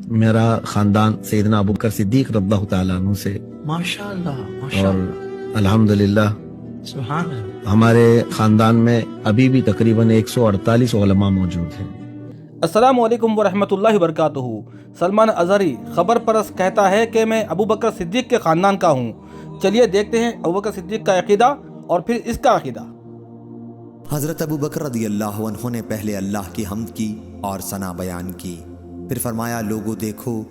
میرا خاندان سیدنا ابو بکر صدیق رضی اللہ تعالیٰ عنہ سے، ماشاءاللہ اور ماشاءاللہ الحمدللہ سبحان اللہ۔ ہمارے خاندان میں ابھی بھی تقریباً 148 علماء موجود ہیں۔ السلام علیکم ورحمۃ اللہ وبرکاتہ۔ سلمان اظہری خبر پرست کہتا ہے کہ میں ابو بکر صدیق کے خاندان کا ہوں۔ چلیے دیکھتے ہیں ابو بکر صدیق کا عقیدہ اور پھر اس کا عقیدہ۔ حضرت ابو بکر رضی اللہ عنہ نے پہلے اللہ کی حمد کی اور ثنا بیان کی، پھر فرمایا لوگو دیکھو،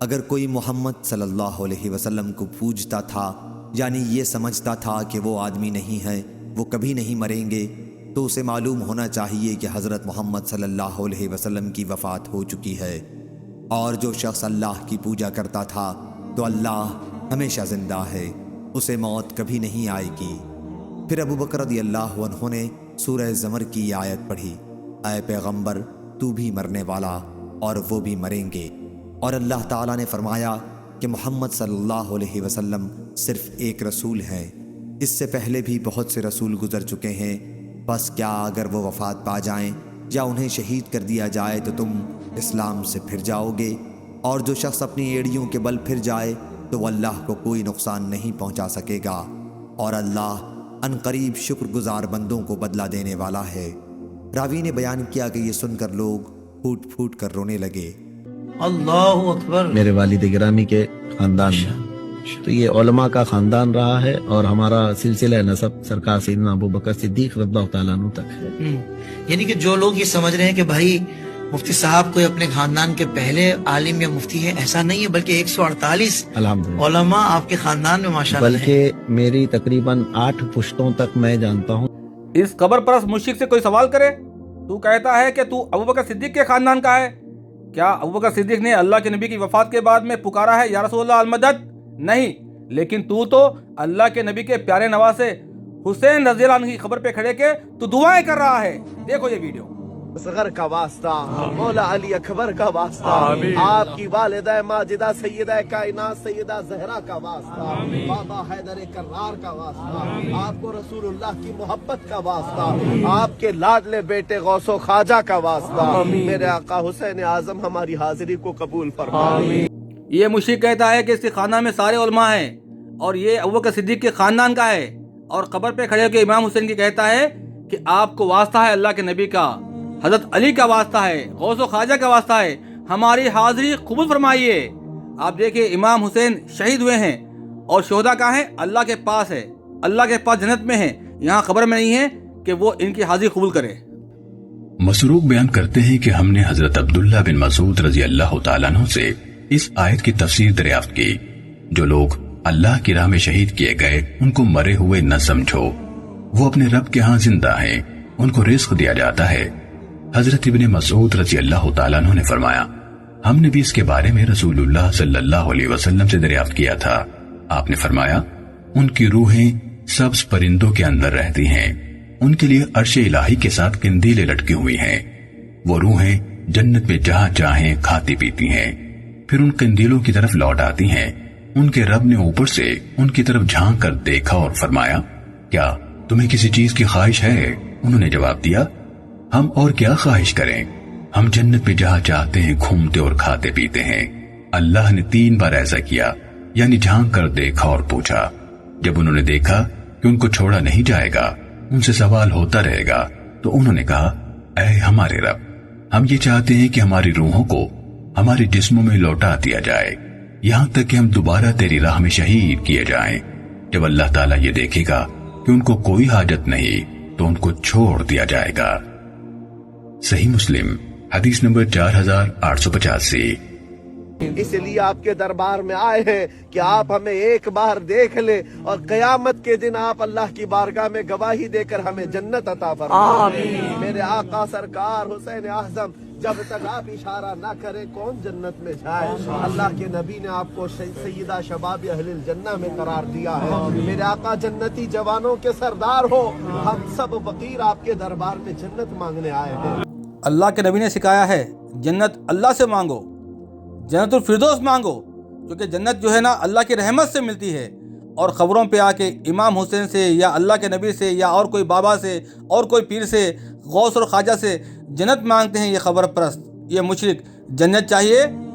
اگر کوئی محمد صلی اللہ علیہ وسلم کو پوجتا تھا، یعنی یہ سمجھتا تھا کہ وہ آدمی نہیں ہے، وہ کبھی نہیں مریں گے، تو اسے معلوم ہونا چاہیے کہ حضرت محمد صلی اللہ علیہ وسلم کی وفات ہو چکی ہے، اور جو شخص اللہ کی پوجا کرتا تھا تو اللہ ہمیشہ زندہ ہے، اسے موت کبھی نہیں آئے گی۔ پھر ابو بکر رضی اللہ عنہ نے سورہ زمر کی آیت پڑھی، اے پیغمبر تو بھی مرنے والا اور وہ بھی مریں گے، اور اللہ تعالیٰ نے فرمایا کہ محمد صلی اللہ علیہ وسلم صرف ایک رسول ہیں، اس سے پہلے بھی بہت سے رسول گزر چکے ہیں، بس کیا اگر وہ وفات پا جائیں یا انہیں شہید کر دیا جائے تو تم اسلام سے پھر جاؤ گے، اور جو شخص اپنی ایڑیوں کے بل پھر جائے تو وہ اللہ کو کوئی نقصان نہیں پہنچا سکے گا، اور اللہ ان قریب شکر گزار بندوں کو بدلہ دینے والا ہے۔ راوی نے بیان کیا کہ یہ سن کر لوگ پھوٹ پھوٹ کر رونے لگے۔ اللہ اکبر۔ میرے والد گرامی کے خاندان میں تو یہ علماء کا خاندان رہا ہے، اور ہمارا سلسلہ نسب سرکار سیدنا ابو بکر صدیق رضی اللہ تعالیٰ عنہ تک ہے۔ یعنی کہ جو لوگ یہ سمجھ رہے ہیں کہ بھائی مفتی صاحب کوئی اپنے خاندان کے پہلے عالم یا مفتی ہے، ایسا نہیں ہے، بلکہ 148 الحمدللہ، علماء آپ کے خاندان میں ماشاءاللہ ہیں۔ بلکہ میری تقریباً 8 پشتوں تک میں جانتا ہوں۔ اس خبر پرست مشرک سے کوئی سوال کرے، تو کہتا ہے کہ تو ابو بکر صدیق کے خاندان کا ہے۔ کیا ابو بکر صدیق نے اللہ کے نبی کی وفات کے بعد میں پکارا ہے یا رسول اللہ المدد؟ نہیں، لیکن تو اللہ کے نبی کے پیارے نواسے حسین رضی اللہ عنہ کی خبر پہ کھڑے کے تو دعائیں کر رہا ہے۔ دیکھو یہ ویڈیو۔ اصغر کا واسطہ، مولا علی اکبر کا واسطہ، آپ کی والدہ ماجدہ سیدہ کائنات سیدہ زہرا کا واسطہ، بابا حیدر کرار کا واسطہ، آپ کو رسول اللہ کی محبت کا واسطہ، آپ کے لاڈلے بیٹے غوث و خواجہ کا واسطہ، میرے آقا حسین اعظم ہماری حاضری کو قبول فرمائے۔ یہ مشرک کہتا ہے کہ اس کے خاندان میں سارے علماء ہیں، اور یہ ابو بکر صدیق کے خاندان کا ہے، اور قبر پہ کھڑے ہو کے امام حسین کی کہتا ہے کہ آپ کو واسطہ ہے اللہ کے نبی کا، حضرت علی کا واسطہ ہے، غوث و خواجہ کا واسطہ ہے، ہماری حاضری قبول فرمائیے۔ آپ دیکھیں امام حسین شہید ہوئے ہیں، اور شہداء کہاں ہیں؟ اللہ کے پاس ہے، اللہ کے پاس جنت میں ہیں، یہاں خبر میں نہیں ہے کہ وہ ان کی حاضری قبول کرے۔ مسروق بیان کرتے ہیں کہ ہم نے حضرت عبداللہ بن مسعود رضی اللہ تعالیٰ عنہ سے اس آیت کی تفسیر دریافت کی، جو لوگ اللہ کی راہ میں شہید کیے گئے ان کو مرے ہوئے نہ سمجھو، وہ اپنے رب کے ہاں زندہ ہیں، ان کو رزق دیا جاتا ہے۔ حضرت ابن مسعود رضی اللہ تعالیٰ عنہ نے فرمایا، ہم نے بھی اس کے بارے میں رسول اللہ صلی اللہ علیہ وسلم سے دریافت کیا تھا، آپ نے فرمایا ان کی روحیں سبز پرندوں کے اندر رہتی ہیں، ان کے لیے عرش الہی کے ساتھ قندیلیں لٹکی ہوئی ہیں، وہ روحیں جنت میں جہاں چاہیں کھاتی پیتی ہیں، پھر ان قندیلوں کی طرف لوٹ آتی ہیں۔ ان کے رب نے اوپر سے ان کی طرف جھانک کر دیکھا اور فرمایا، کیا تمہیں کسی چیز کی خواہش ہے؟ انہوں نے جواب دیا، ہم اور کیا خواہش کریں، ہم جنت میں جہاں چاہتے ہیں گھومتے اور کھاتے پیتے ہیں۔ اللہ نے 3 بار ایسا کیا، یعنی جھانک کر دیکھا اور پوچھا۔ جب انہوں نے دیکھا کہ ان کو چھوڑا نہیں جائے گا، ان سے سوال ہوتا رہے گا، تو انہوں نے کہا، اے ہمارے رب، ہم یہ چاہتے ہیں کہ ہماری روحوں کو ہمارے جسموں میں لوٹا دیا جائے، یہاں تک کہ ہم دوبارہ تیری راہ میں شہید کیے جائیں۔ جب اللہ تعالیٰ یہ دیکھے گا کہ ان کو کوئی حاجت نہیں تو ان کو چھوڑ دیا جائے گا۔ صحیح مسلم حدیث نمبر 4885۔ اس لیے آپ کے دربار میں آئے ہیں کہ آپ ہمیں ایک بار دیکھ لیں، اور قیامت کے دن آپ اللہ کی بارگاہ میں گواہی دے کر ہمیں جنت عطا فرمائیں۔ میرے آقا سرکار حسین اعظم، جب تک آپ اشارہ نہ کریں کون جنت میں جائے؟ اللہ کے نبی نے آپ کو سیدہ شباب اہل الجنہ میں قرار دیا ہے۔ میرے آقا جنتی جوانوں کے سردار ہو، ہم سب فقیر آپ کے دربار میں جنت مانگنے آئے ہیں۔ اللہ کے نبی نے سکھایا ہے جنت اللہ سے مانگو، جنت الفردوس مانگو، کیونکہ جنت جو ہے نا اللہ کی رحمت سے ملتی ہے۔ اور خبروں پہ آ کے امام حسین سے یا اللہ کے نبی سے یا اور کوئی بابا سے اور کوئی پیر سے، غوث اور خواجہ سے جنت مانگتے ہیں یہ خبر پرست، یہ مشرک۔ جنت چاہیے